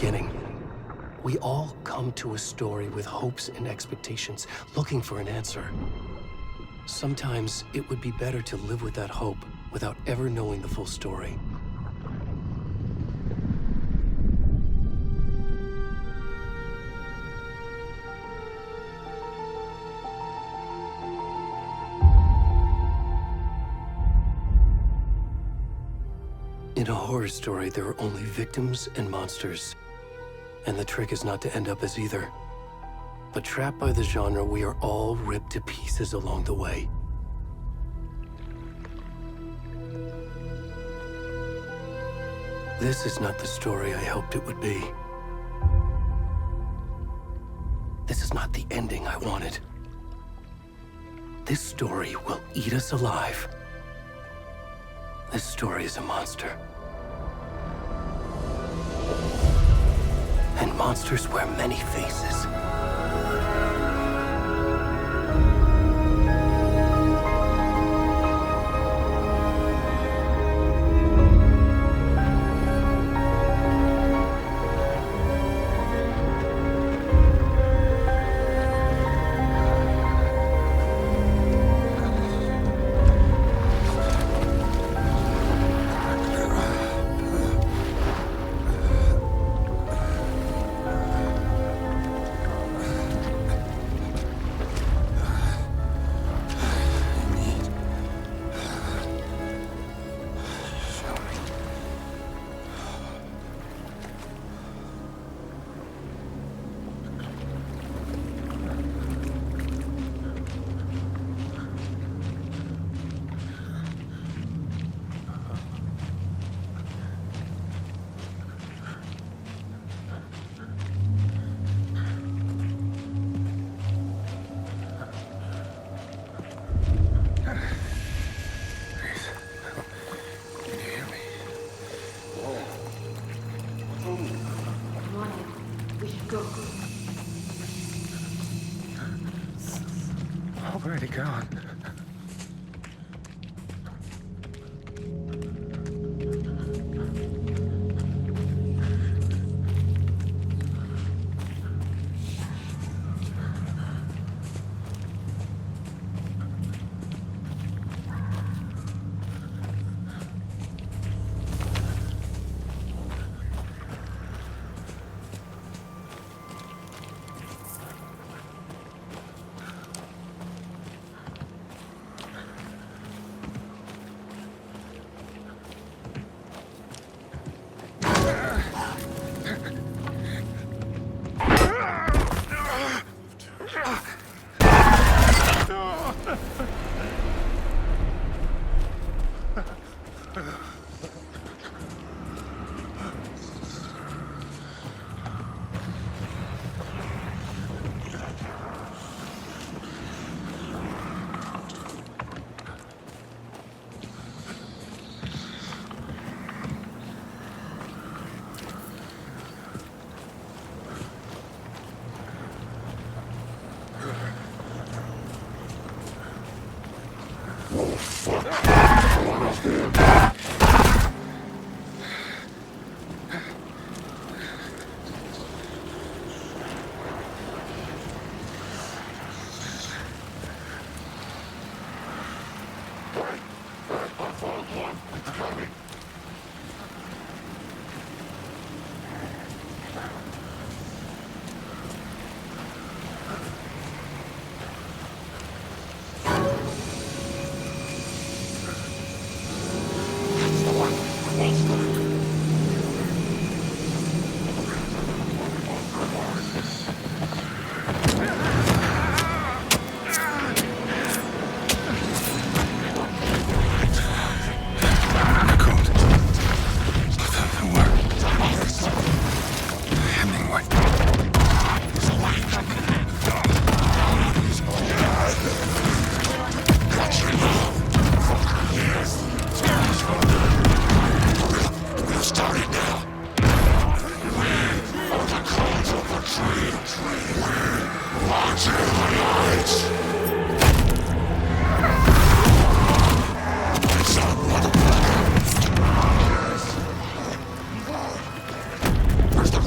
beginning. We all come to a story with hopes and expectations, looking for an answer. Sometimes it would be better to live with that hope without ever knowing the full story. In a horror story, there are only victims and monsters. And the trick is not to end up as either. But trapped by the genre, we are all ripped to pieces along the way. This is not the story I hoped it would be. This is not the ending I wanted. This story will eat us alive. This story is a monster. And monsters wear many faces. Where'd he gone?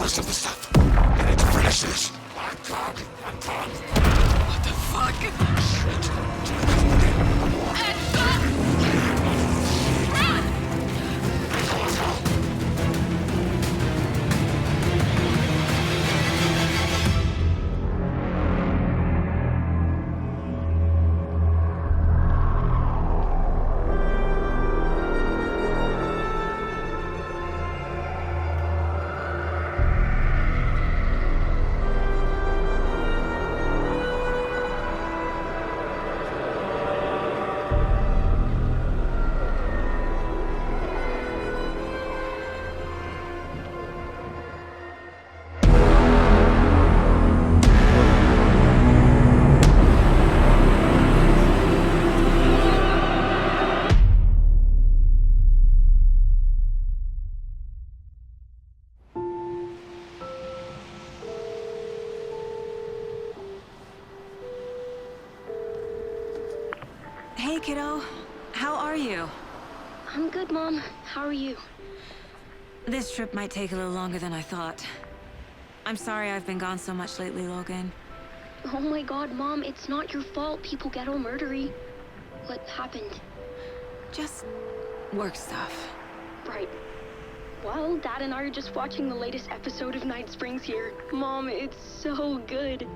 most of the stuff. I need to finish this. What the fuck? Shit. Hey, kiddo. How are you? I'm good, Mom. How are you? This trip might take a little longer than I thought. I'm sorry I've been gone so much lately, Logan. Oh my god, Mom, it's not your fault people get all murdery. What happened? Just work stuff. Right. Well, Dad and I are just watching the latest episode of Night Springs here. Mom, it's so good.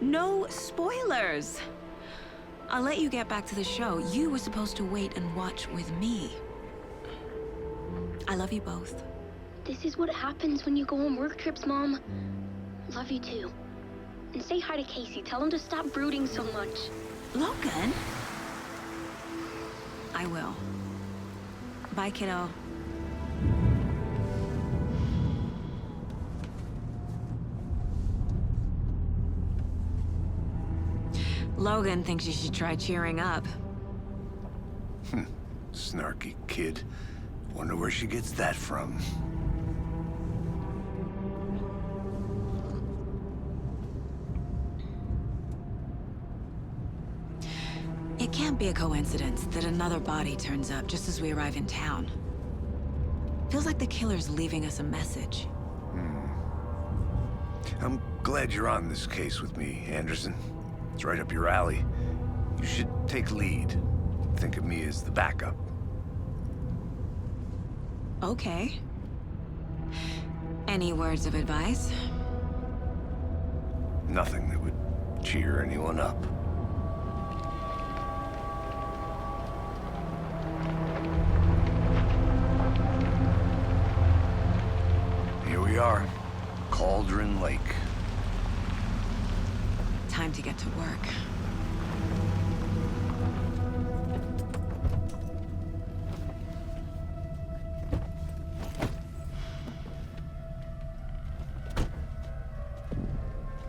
No spoilers! I'll let you get back to the show. You were supposed to wait and watch with me. I love you both. This is what happens when you go on work trips, Mom. Love you too. And say hi to Casey. Tell him to stop brooding so much. Logan? I will. Bye, kiddo. Logan thinks you should try cheering up. Snarky kid. Wonder where she gets that from. It can't be a coincidence that another body turns up just as we arrive in town. Feels like the killer's leaving us a message. I'm glad you're on this case with me, Anderson. It's right up your alley. You should take lead. Think of me as the backup. Okay. Any words of advice? Nothing that would cheer anyone up. Here we are. Cauldron Lake. Time to get to work.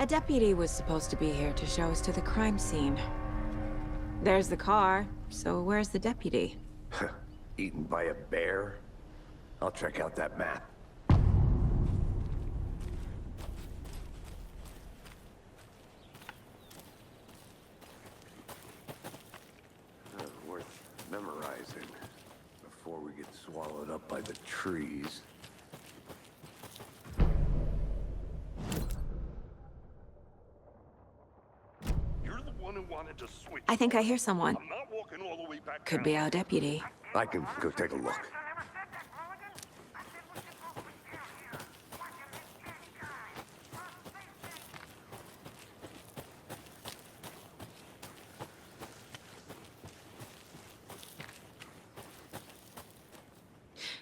A deputy was supposed to be here to show us to the crime scene. There's the car, so where's the deputy? Eaten by a bear? I'll check out that map. Worth memorizing before we get swallowed up by the trees. You're the one who wanted to switch. I think I hear someone. I'm not walking all the way back Could down. be our deputy. I can go take a look.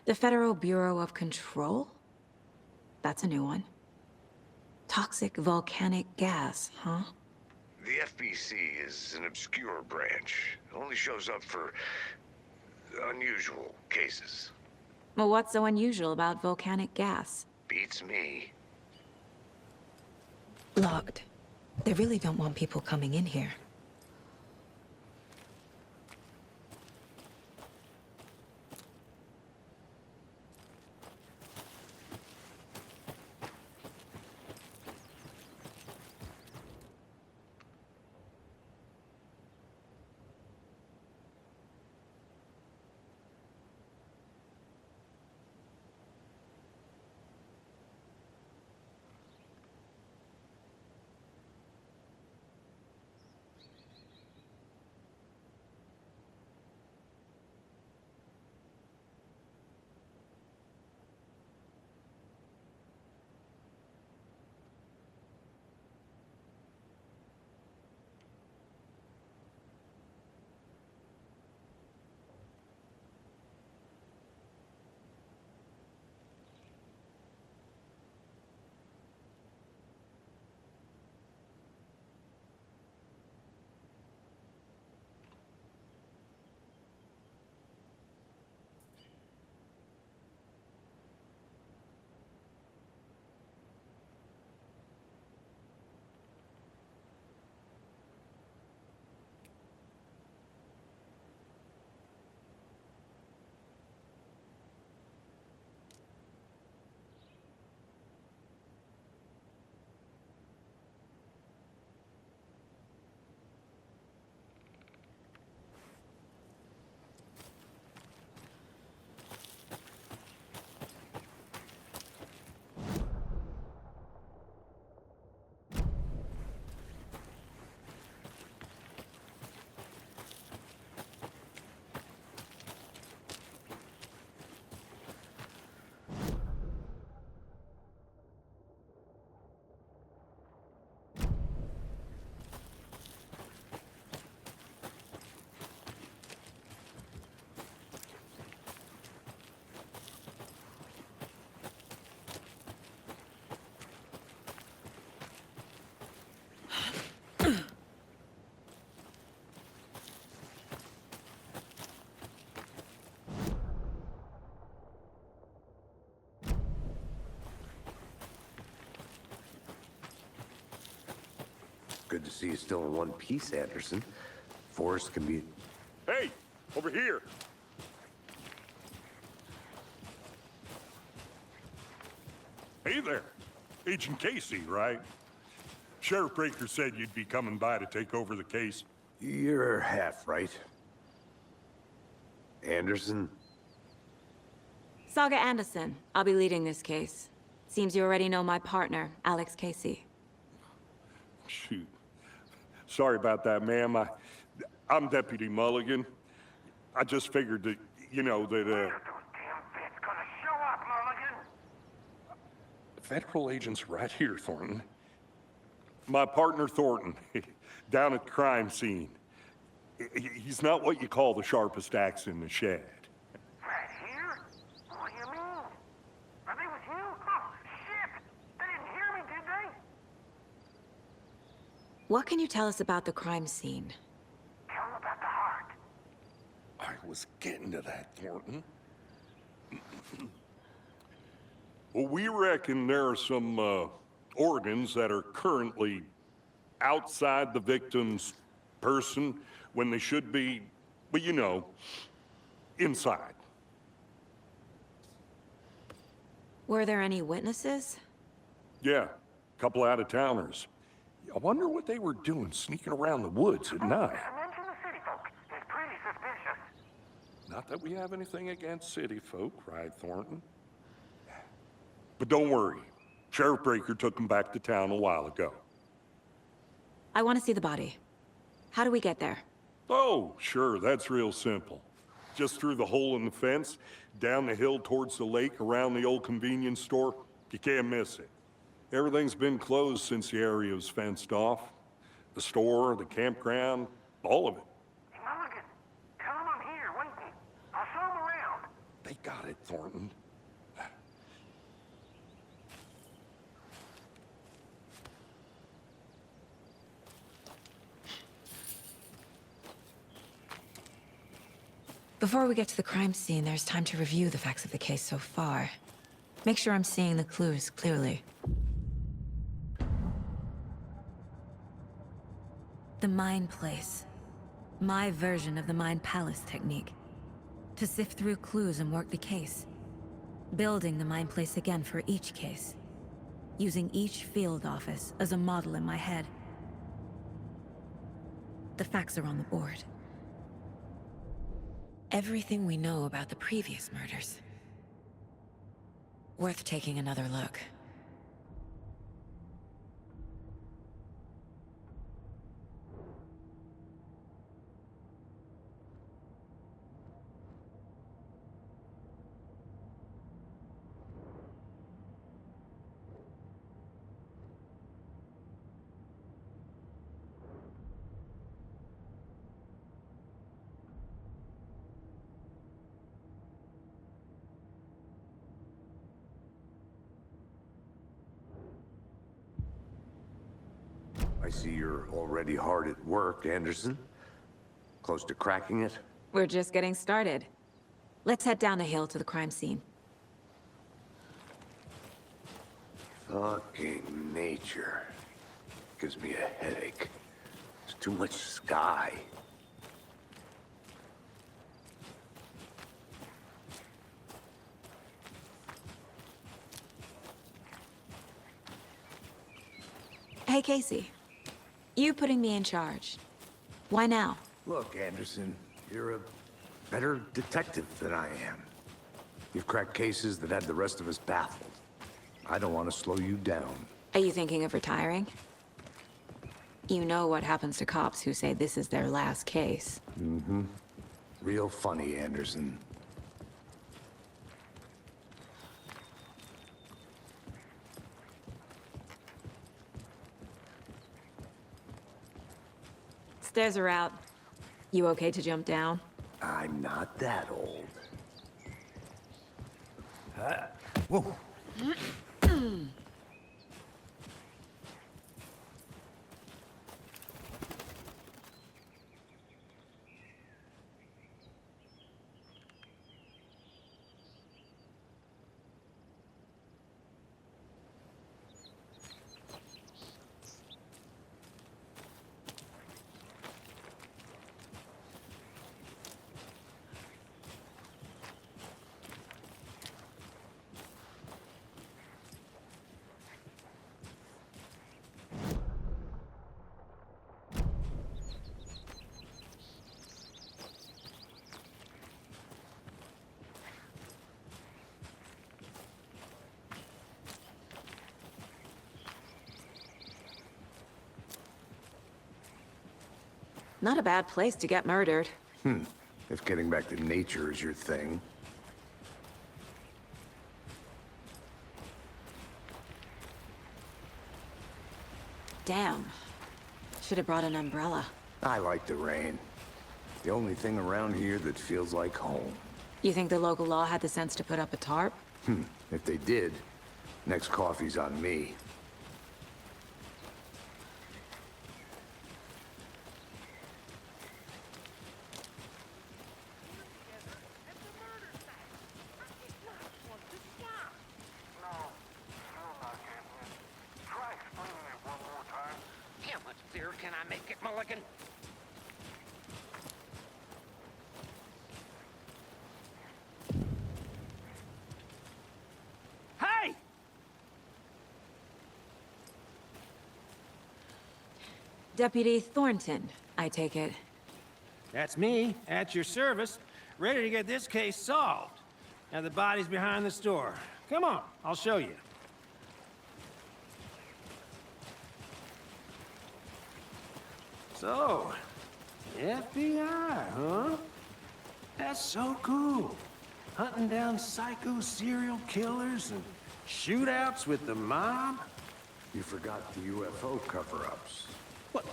The Federal Bureau of Control? That's a new one. Toxic volcanic gas, huh? The FBC is an obscure branch. It only shows up for unusual cases. Well, what's so unusual about volcanic gas? Beats me. Locked. They really don't want people coming in here. Good to see you still in one piece, Anderson. Forrest can be... Hey, over here. Hey there. Agent Casey, right? Sheriff Breaker said you'd be coming by to take over the case. You're half right. Anderson? Saga Anderson. I'll be leading this case. Seems you already know my partner, Alex Casey. Shoot. Sorry about that, ma'am. I'm Deputy Mulligan. I just figured that, you know, that, Federal agents right here, Thornton. My partner, Thornton, down at the crime scene. He's not what you call the sharpest axe in the shed. Right here? What do you mean? Are they with you? Oh, shit! They didn't hear me, did they? What can you tell us about the crime scene? Tell them about the heart. I was getting to that, Thornton. Well, we reckon there are some organs that are currently outside the victim's person when they should be, well, you know, inside. Were there any witnesses? Yeah, a couple out-of-towners. I wonder what they were doing sneaking around the woods at night. Mention the city folk. It's pretty suspicious. Not that we have anything against city folk, right, Thornton? But don't worry. Sheriff Breaker took them back to town a while ago. I want to see the body. How do we get there? Oh, sure, that's real simple. Just through the hole in the fence, down the hill towards the lake, around the old convenience store. You can't miss it. Everything's been closed since the area was fenced off. The store, the campground, all of it. Mulligan, tell them I'm here, waiting. I'll show them around. They got it, Thornton. Before we get to the crime scene, there's time to review the facts of the case so far. Make sure I'm seeing the clues clearly. The Mind Place. My version of the Mind Palace technique. To sift through clues and work the case. Building the Mind Place again for each case. Using each field office as a model in my head. The facts are on the board. Everything we know about the previous murders. Worth taking another look. I see you're already hard at work, Anderson. Close to cracking it? We're just getting started. Let's head down the hill to the crime scene. Fucking nature. Gives me a headache. There's too much sky. Hey, Casey. You putting me in charge. Why now? Look, Anderson, you're a better detective than I am. You've cracked cases that had the rest of us baffled. I don't want to slow you down. Are you thinking of retiring? You know what happens to cops who say this is their last case. Mm-hmm. Real funny, Anderson. Stairs are out. You okay to jump down? I'm not that old. Whoa. Not a bad place to get murdered. If getting back to nature is your thing. Damn. Should have brought an umbrella. I like the rain. The only thing around here that feels like home. You think the local law had the sense to put up a tarp? If they did, next coffee's on me. How much clearer can I make it, Mulligan? Hey! Deputy Thornton, I take it. That's me, at your service, ready to get this case solved. Now the body's behind the store. Come on, I'll show you. So, FBI, huh? That's so cool. Hunting down psycho serial killers and shootouts with the mob? You forgot the UFO cover-ups. What?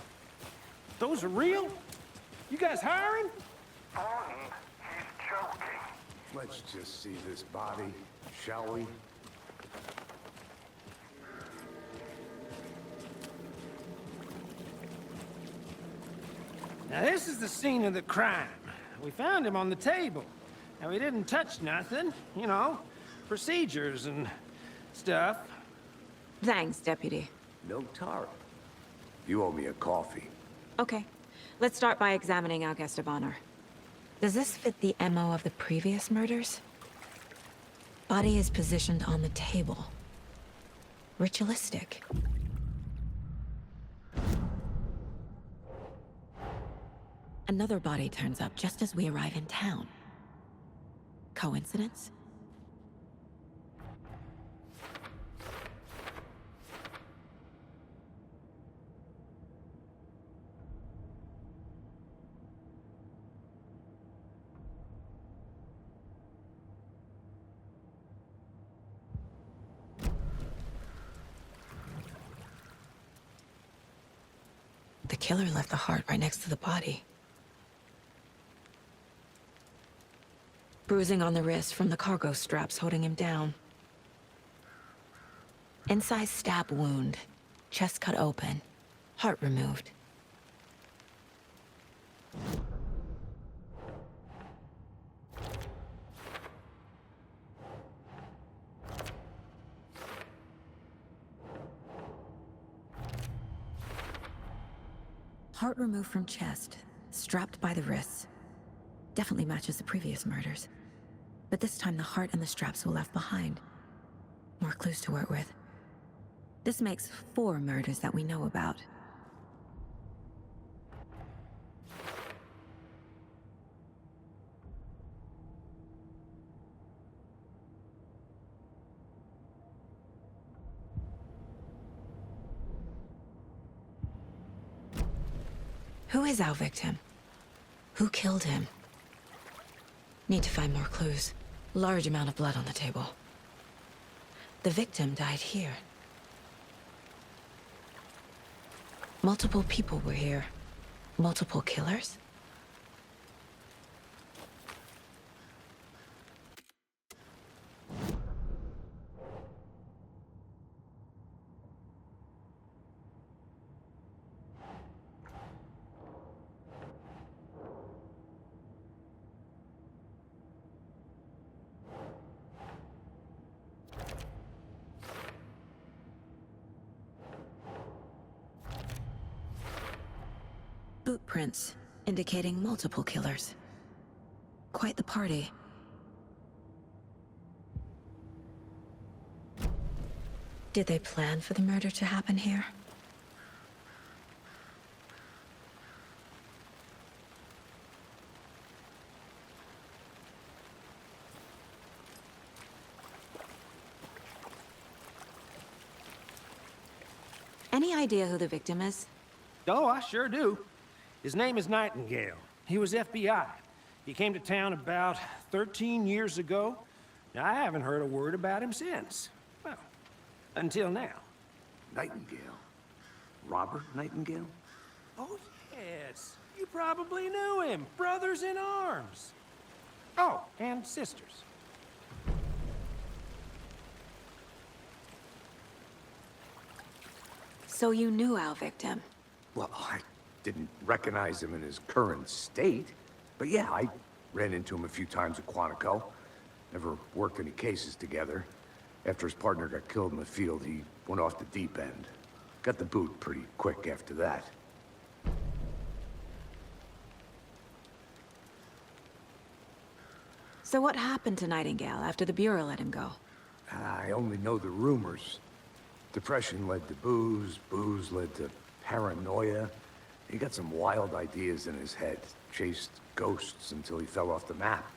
Those are real? You guys hiring? Thornton, he's joking. Let's just see this body, shall we? Now this is the scene of the crime. We found him on the table. Now he didn't touch nothing, you know, procedures and stuff. Thanks, Deputy. No tarp. You owe me a coffee. Okay. Let's start by examining our guest of honor. Does this fit the MO of the previous murders? Body is positioned on the table. Ritualistic. Another body turns up just as we arrive in town. Coincidence? The killer left the heart right next to the body. Bruising on the wrist from the cargo straps holding him down. Incised stab wound. Chest cut open. Heart removed. Heart removed from chest, strapped by the wrists. Definitely matches the previous murders. But this time the heart and the straps were left behind. More clues to work with. This makes 4 murders that we know about. Who is our victim? Who killed him? Need to find more clues. Large amount of blood on the table. The victim died here. Multiple people were here. Multiple killers? Boot prints, indicating multiple killers. Quite the party. Did they plan for the murder to happen here? Any idea who the victim is? Oh, I sure do. His name is Nightingale. He was FBI. He came to town about 13 years ago. Now, I haven't heard a word about him since. Well, until now. Nightingale? Robert Nightingale? Oh, yes. You probably knew him. Brothers in arms. Oh, and sisters. So you knew our victim? Well, I didn't recognize him in his current state. But yeah, I ran into him a few times at Quantico. Never worked any cases together. After his partner got killed in the field, he went off the deep end. Got the boot pretty quick after that. So what happened to Nightingale after the Bureau let him go? I only know the rumors. Depression led to booze, booze led to paranoia. He got some wild ideas in his head, chased ghosts until he fell off the map.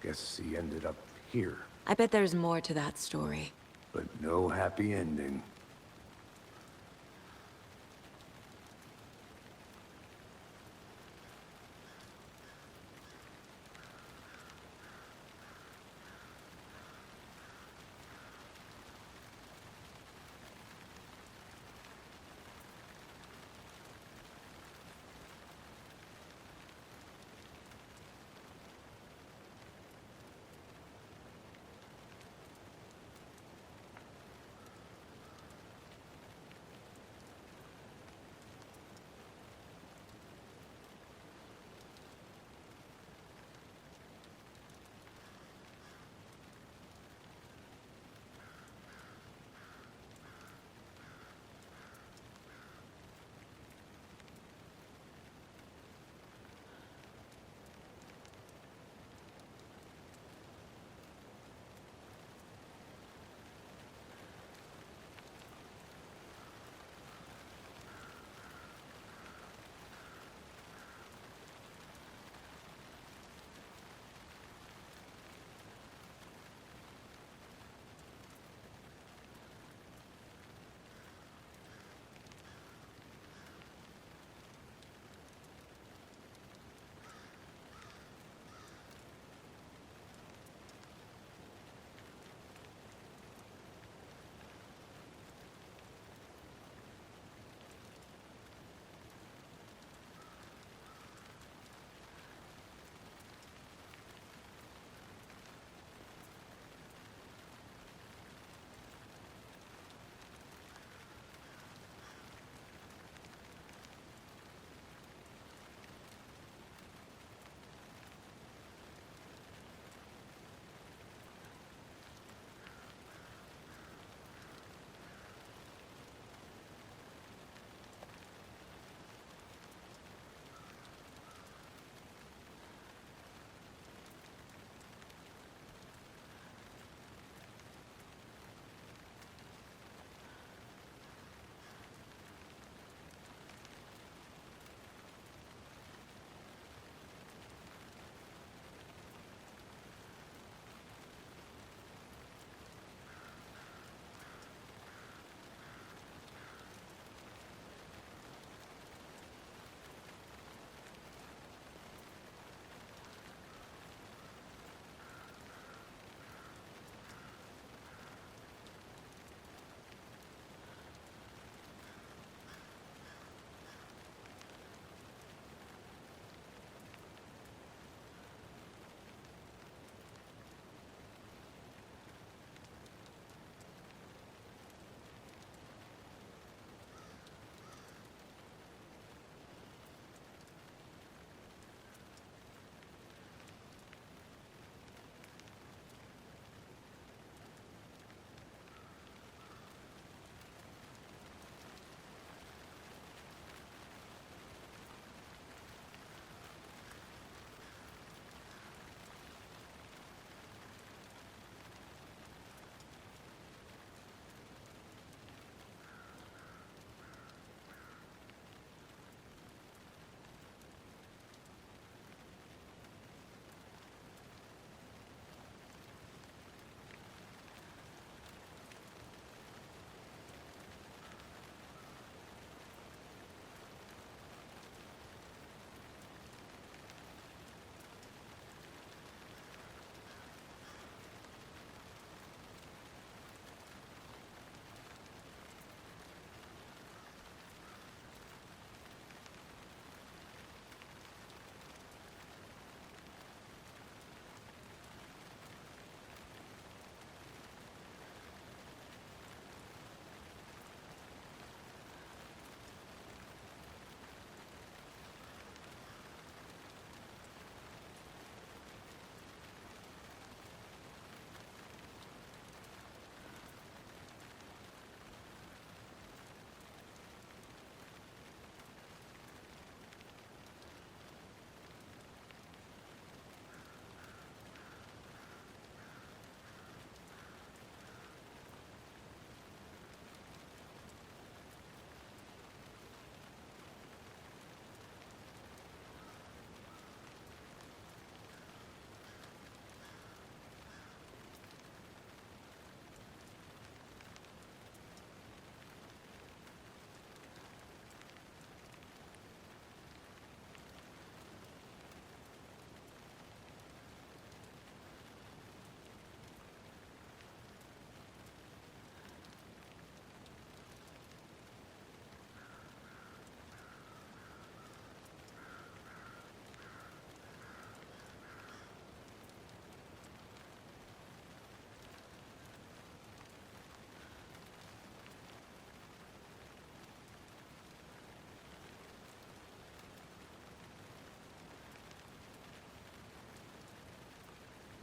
Guess he ended up here, I bet there's more to that story. but no happy ending.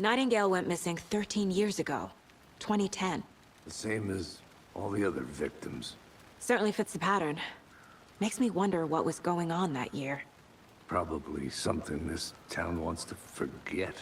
Nightingale went missing 13 years ago. 2010. The same as all the other victims. Certainly fits the pattern. Makes me wonder what was going on that year. Probably something this town wants to forget.